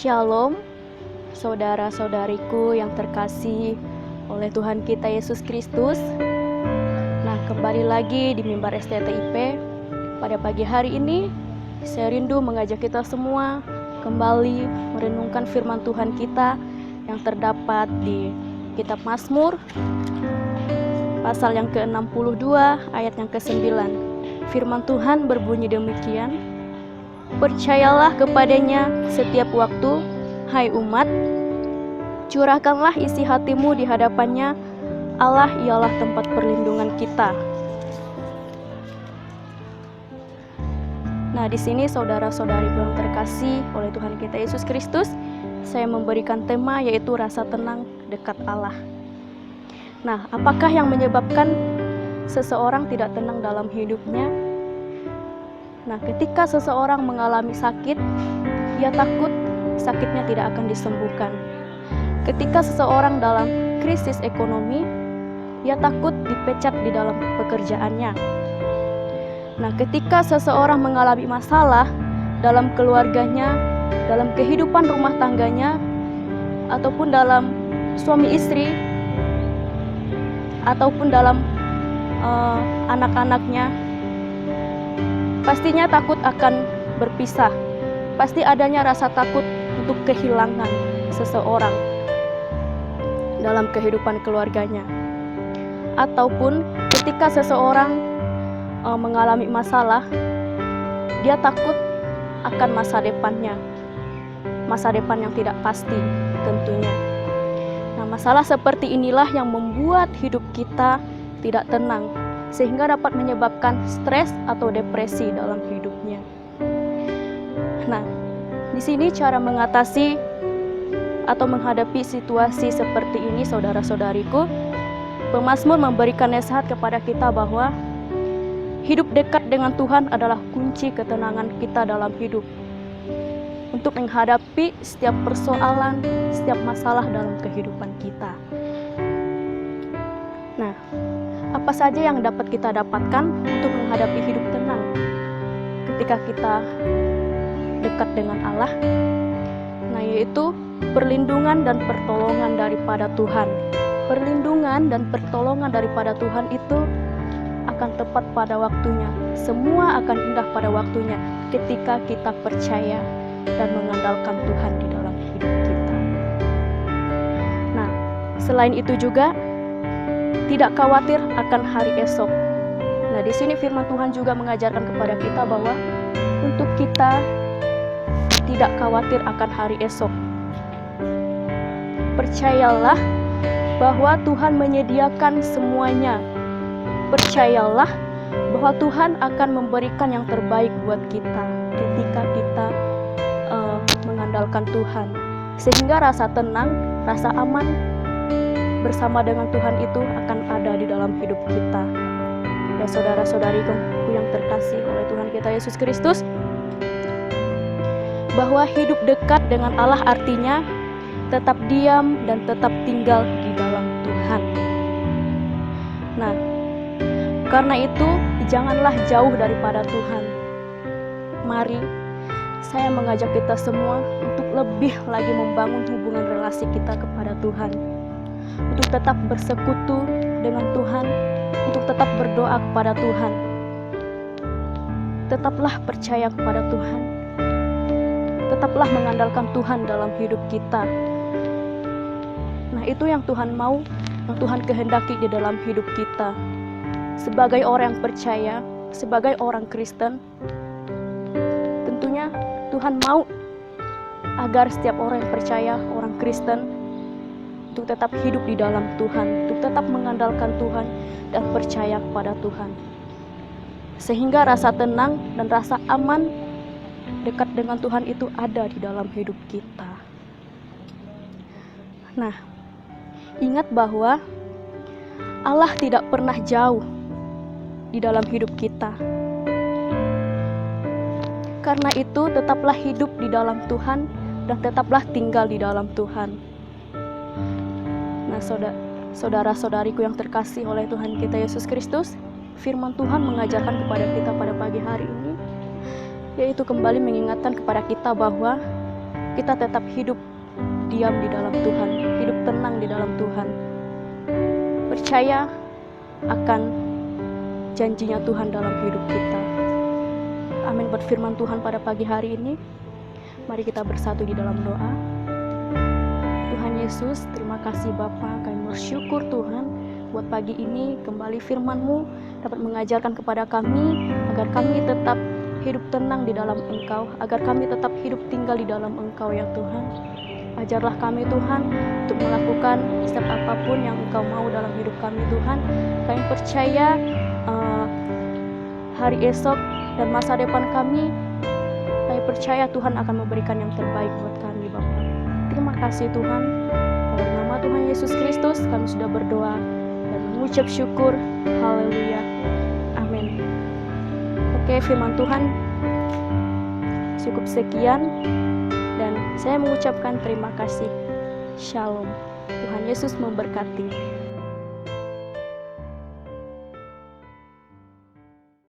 Shalom, saudara-saudariku yang terkasih oleh Tuhan kita Yesus Kristus. Nah, kembali lagi di Mimbar STTIP. Pada pagi hari ini, saya rindu mengajak kita semua kembali merenungkan firman Tuhan kita yang terdapat di Kitab Mazmur, pasal yang ke-62, ayat yang ke-9. Firman Tuhan berbunyi demikian, "Percayalah kepadanya setiap waktu, hai umat, curahkanlah isi hatimu di hadapannya, Allah ialah tempat perlindungan kita." Nah, di sini saudara-saudari yang terkasih oleh Tuhan kita Yesus Kristus, saya memberikan tema yaitu rasa tenang dekat Allah. Nah, apakah yang menyebabkan seseorang tidak tenang dalam hidupnya? Nah, ketika seseorang mengalami sakit, ia takut sakitnya tidak akan disembuhkan. Ketika seseorang dalam krisis ekonomi, ia takut dipecat di dalam pekerjaannya. Nah, ketika seseorang mengalami masalah dalam keluarganya, dalam kehidupan rumah tangganya, ataupun dalam suami istri, ataupun dalam anak-anaknya, pastinya takut akan berpisah. Pasti adanya rasa takut untuk kehilangan seseorang dalam kehidupan keluarganya. Ataupun ketika seseorang mengalami masalah, dia takut akan masa depannya. Masa depan yang tidak pasti tentunya. Nah, masalah seperti inilah yang membuat hidup kita tidak tenang, sehingga dapat menyebabkan stres atau depresi dalam hidupnya. Nah, di sini cara mengatasi atau menghadapi situasi seperti ini, saudara-saudariku, pemazmur memberikan nasihat kepada kita bahwa hidup dekat dengan Tuhan adalah kunci ketenangan kita dalam hidup, untuk menghadapi setiap persoalan, setiap masalah dalam kehidupan kita. Nah, apa saja yang dapat kita dapatkan untuk menghadapi hidup tenang ketika kita dekat dengan Allah? Nah, yaitu perlindungan dan pertolongan daripada Tuhan. Perlindungan dan pertolongan daripada Tuhan itu akan tepat pada waktunya. Semua akan indah pada waktunya ketika kita percaya dan mengandalkan Tuhan di dalam hidup kita. Nah, selain itu juga tidak khawatir akan hari esok. Nah, di sini firman Tuhan juga mengajarkan kepada kita bahwa untuk kita tidak khawatir akan hari esok. Percayalah bahwa Tuhan menyediakan semuanya. Percayalah bahwa Tuhan akan memberikan yang terbaik buat kita ketika kita mengandalkan Tuhan. Sehingga rasa tenang, rasa aman bersama dengan Tuhan itu akan ada di dalam hidup kita. Ya, saudara-saudariku yang terkasih oleh Tuhan kita Yesus Kristus, bahwa hidup dekat dengan Allah artinya tetap diam dan tetap tinggal di dalam Tuhan. Nah, karena itu janganlah jauh daripada Tuhan. Mari saya mengajak kita semua untuk lebih lagi membangun hubungan relasi kita kepada Tuhan, untuk tetap bersekutu dengan Tuhan, untuk tetap berdoa kepada Tuhan. Tetaplah percaya kepada Tuhan. Tetaplah mengandalkan Tuhan dalam hidup kita. Nah, itu yang Tuhan mau, yang Tuhan kehendaki di dalam hidup kita. Sebagai orang yang percaya, sebagai orang Kristen, tentunya Tuhan mau agar setiap orang yang percaya, orang Kristen, untuk tetap hidup di dalam Tuhan, untuk tetap mengandalkan Tuhan dan percaya kepada Tuhan. Sehingga rasa tenang dan rasa aman dekat dengan Tuhan itu ada di dalam hidup kita. Nah, ingat bahwa Allah tidak pernah jauh di dalam hidup kita. Karena itu, tetaplah hidup di dalam Tuhan dan tetaplah tinggal di dalam Tuhan. Nah, saudara-saudariku yang terkasih oleh Tuhan kita Yesus Kristus, firman Tuhan mengajarkan kepada kita pada pagi hari ini, yaitu kembali mengingatkan kepada kita bahwa kita tetap hidup diam di dalam Tuhan, hidup tenang di dalam Tuhan, percaya akan janjinya Tuhan dalam hidup kita. Amin. Buat firman Tuhan pada pagi hari ini, mari kita bersatu di dalam doa. Tuhan Yesus, terima kasih Bapa, kami bersyukur Tuhan buat pagi ini kembali firman-Mu dapat mengajarkan kepada kami agar kami tetap hidup tenang di dalam Engkau, agar kami tetap hidup tinggal di dalam Engkau ya Tuhan. Ajarlah kami Tuhan untuk melakukan setiap apapun yang Engkau mau dalam hidup kami Tuhan. Kami percaya hari esok dan masa depan kami percaya Tuhan akan memberikan yang terbaik buat kami Bapa. Terima kasih Tuhan. Dalam nama Tuhan Yesus Kristus kami sudah berdoa dan mengucap syukur. Haleluya. Amin. Oke, firman Tuhan cukup sekian dan saya mengucapkan terima kasih. Shalom. Tuhan Yesus memberkati.